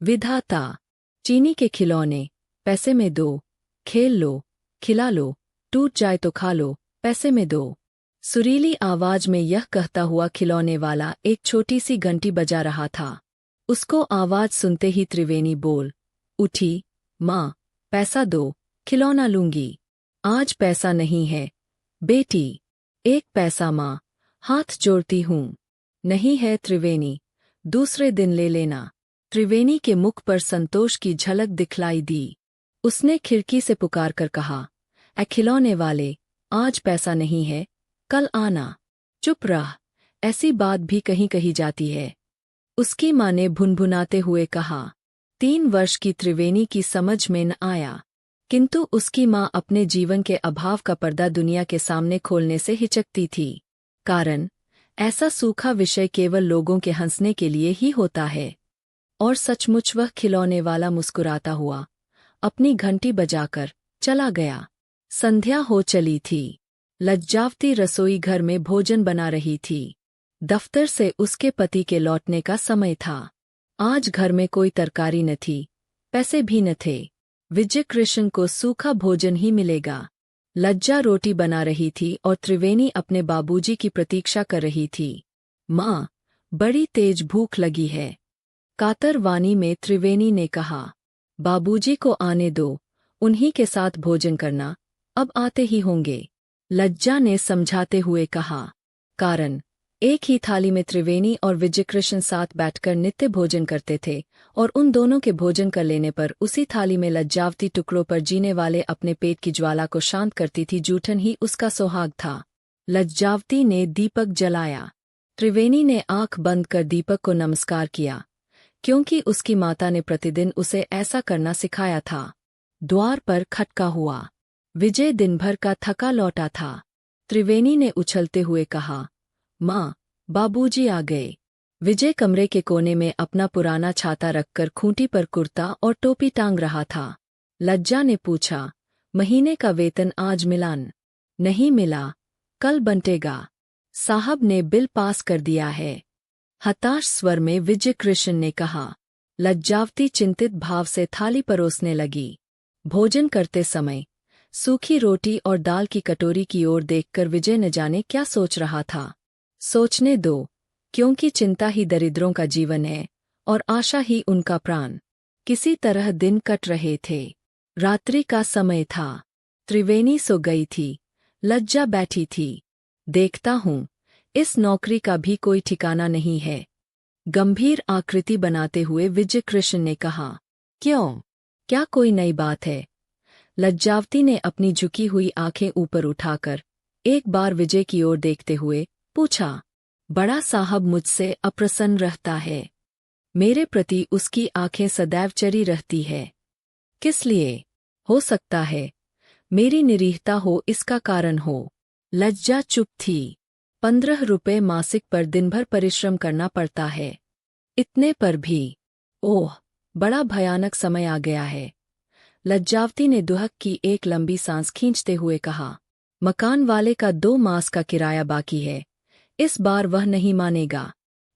विधाता, चीनी के खिलौने, पैसे में दो, खेल लो, खिला लो, टूट जाए तो खा लो, पैसे में दो। सुरीली आवाज में यह कहता हुआ खिलौने वाला एक छोटी सी घंटी बजा रहा था। उसको आवाज सुनते ही त्रिवेणी बोल उठी, माँ, पैसा दो, खिलौना लूंगी। आज पैसा नहीं है बेटी। एक पैसा माँ, हाथ जोड़ती हूँ। नहीं है त्रिवेणी, दूसरे दिन ले लेना। त्रिवेणी के मुख पर संतोष की झलक दिखलाई दी। उसने खिड़की से पुकार कर कहा, ऐ खिलौने वाले, आज पैसा नहीं है, कल आना। चुप रह, ऐसी बात भी कहीं कही जाती है। उसकी माँ ने भुनभुनाते हुए कहा। 3 वर्ष की त्रिवेणी की समझ में न आया, किंतु उसकी माँ अपने जीवन के अभाव का पर्दा दुनिया के सामने खोलने से हिचकती थी। कारण ऐसा सूखा विषय केवल लोगों के हंसने के लिए ही होता है। और सचमुच वह खिलौने वाला मुस्कुराता हुआ अपनी घंटी बजाकर चला गया। संध्या हो चली थी। लज्जावती रसोई घर में भोजन बना रही थी। दफ्तर से उसके पति के लौटने का समय था। आज घर में कोई तरकारी न थी, पैसे भी न थे। विजय कृष्ण को सूखा भोजन ही मिलेगा। लज्जा रोटी बना रही थी और त्रिवेणी अपने बाबूजी की प्रतीक्षा कर रही थी। माँ, बड़ी तेज भूख लगी है। कातर वाणी में त्रिवेणी ने कहा। बाबूजी को आने दो, उन्हीं के साथ भोजन करना, अब आते ही होंगे। लज्जा ने समझाते हुए कहा। कारण एक ही थाली में त्रिवेणी और विजयकृष्ण साथ बैठकर नित्य भोजन करते थे और उन दोनों के भोजन कर लेने पर उसी थाली में लज्जावती टुकड़ों पर जीने वाले अपने पेट की ज्वाला को शांत करती थी। जूठन ही उसका सुहाग था। लज्जावती ने दीपक जलाया। त्रिवेणी ने आंख बंद कर दीपक को नमस्कार किया, क्योंकि उसकी माता ने प्रतिदिन उसे ऐसा करना सिखाया था। द्वार पर खटका हुआ। विजय दिन भर का थका लौटा था। त्रिवेणी ने उछलते हुए कहा, माँ, बाबूजी आ गए। विजय कमरे के कोने में अपना पुराना छाता रखकर खूंटी पर कुर्ता और टोपी टांग रहा था। लज्जा ने पूछा, महीने का वेतन आज मिला? नहीं मिला, कल बंटेगा। साहब ने बिल पास कर दिया है। हताश स्वर में विजय कृष्ण ने कहा। लज्जावती चिंतित भाव से थाली परोसने लगी। भोजन करते समय सूखी रोटी और दाल की कटोरी की ओर देखकर विजय न जाने क्या सोच रहा था। सोचने दो, क्योंकि चिंता ही दरिद्रों का जीवन है और आशा ही उनका प्राण। किसी तरह दिन कट रहे थे। रात्रि का समय था। त्रिवेणी सो गई थी। लज्जा बैठी थी। देखता हूँ, इस नौकरी का भी कोई ठिकाना नहीं है। गंभीर आकृति बनाते हुए विजय कृष्ण ने कहा। क्यों, क्या कोई नई बात है? लज्जावती ने अपनी झुकी हुई आंखें ऊपर उठाकर एक बार विजय की ओर देखते हुए पूछा। बड़ा साहब मुझसे अप्रसन्न रहता है। मेरे प्रति उसकी आंखें सदैव चरी रहती है। किस लिए? हो सकता है मेरी निरीहता हो इसका कारण हो। लज्जा चुप थी। 15 रुपये मासिक पर दिन भर परिश्रम करना पड़ता है। इतने पर भी, ओह, बड़ा भयानक समय आ गया है। लज्जावती ने दुहक की एक लंबी सांस खींचते हुए कहा। मकान वाले का 2 मास का किराया बाकी है। इस बार वह नहीं मानेगा।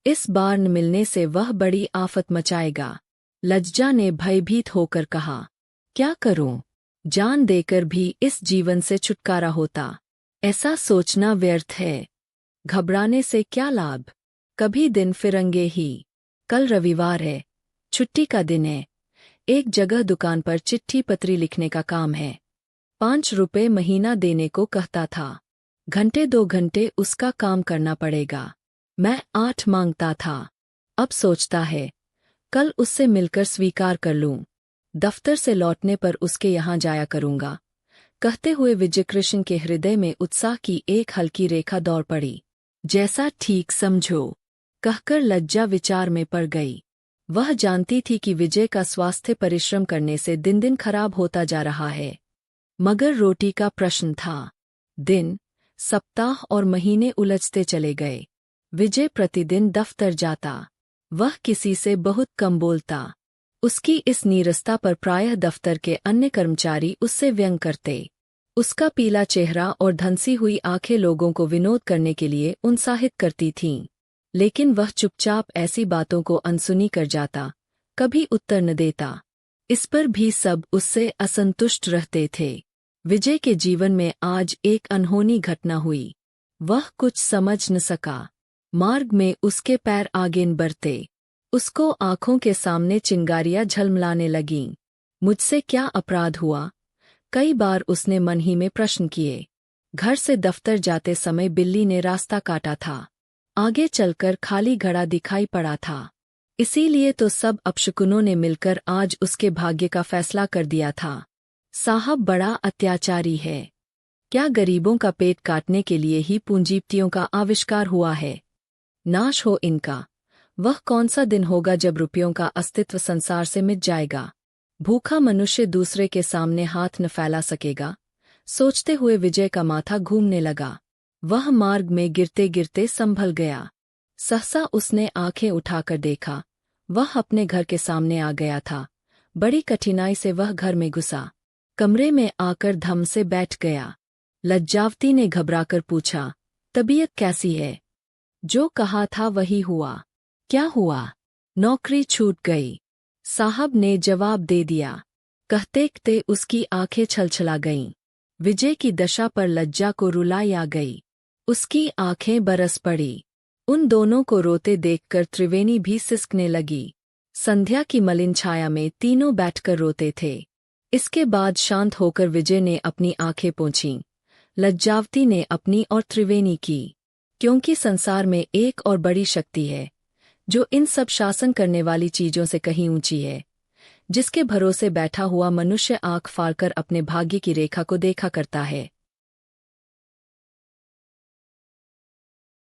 इस बार न मिलने से वह बड़ी आफत मचाएगा। लज्जा ने भयभीत होकर कहा। क्या करूं? जान देकर भी इस जीवन से छुटकारा होता, ऐसा सोचना व्यर्थ है। घबराने से क्या लाभ? कभी दिन फिरेंगे ही। कल रविवार है, छुट्टी का दिन है। एक जगह दुकान पर चिट्ठी पत्री लिखने का काम है। 5 रुपये महीना देने को कहता था। घंटे 2 घंटे उसका काम करना पड़ेगा। मैं 8 मांगता था। अब सोचता है कल उससे मिलकर स्वीकार कर लूं। दफ्तर से लौटने पर उसके यहाँ जाया करूंगा। कहते हुए विजयकृष्ण के हृदय में उत्साह की एक हल्की रेखा दौड़ पड़ी। जैसा ठीक समझो, कहकर लज्जा विचार में पड़ गई। वह जानती थी कि विजय का स्वास्थ्य परिश्रम करने से दिन दिन खराब होता जा रहा है, मगर रोटी का प्रश्न था। दिन, सप्ताह और महीने उलझते चले गए। विजय प्रतिदिन दफ्तर जाता। वह किसी से बहुत कम बोलता। उसकी इस नीरसता पर प्रायः दफ्तर के अन्य कर्मचारी उससे व्यंग करते। उसका पीला चेहरा और धंसी हुई आंखें लोगों को विनोद करने के लिए उत्साहित करती थीं। लेकिन वह चुपचाप ऐसी बातों को अनसुनी कर जाता, कभी उत्तर न देता। इस पर भी सब उससे असंतुष्ट रहते थे। विजय के जीवन में आज एक अनहोनी घटना हुई। वह कुछ समझ न सका। मार्ग में उसके पैर आगे बढ़ते। उसको आंखों के सामने चिंगारियां झलमलाने लगीं। मुझसे क्या अपराध हुआ? कई बार उसने मन ही में प्रश्न किए। घर से दफ्तर जाते समय बिल्ली ने रास्ता काटा था। आगे चलकर खाली घड़ा दिखाई पड़ा था। इसीलिए तो सब अपशकुनों ने मिलकर आज उसके भाग्य का फैसला कर दिया था। साहब बड़ा अत्याचारी है। क्या गरीबों का पेट काटने के लिए ही पूंजीपतियों का आविष्कार हुआ है? नाश हो इनका। वह कौन सा दिन होगा जब रुपयों का अस्तित्व संसार से मिट जाएगा? भूखा मनुष्य दूसरे के सामने हाथ न फैला सकेगा। सोचते हुए विजय का माथा घूमने लगा। वह मार्ग में गिरते गिरते संभल गया। सहसा उसने आंखें उठाकर देखा। वह अपने घर के सामने आ गया था। बड़ी कठिनाई से वह घर में घुसा। कमरे में आकर धम से बैठ गया। लज्जावती ने घबराकर पूछा, तबीयत कैसी है? जो कहा था वही हुआ। क्या हुआ? नौकरी छूट गई, साहब ने जवाब दे दिया। कहते उसकी आंखें छलछला गईं। विजय की दशा पर लज्जा को रुलाई आ गई। उसकी आंखें बरस पड़ी। उन दोनों को रोते देखकर त्रिवेणी भी सिसकने लगी। संध्या की मलिन छाया में तीनों बैठकर रोते थे। इसके बाद शांत होकर विजय ने अपनी आंखें पोंछीं। लज्जावती ने अपनी और त्रिवेणी की। क्योंकि संसार में एक और बड़ी शक्ति है, जो इन सब शासन करने वाली चीजों से कहीं ऊंची है, जिसके भरोसे बैठा हुआ मनुष्य आंख फाड़कर अपने भाग्य की रेखा को देखा करता है।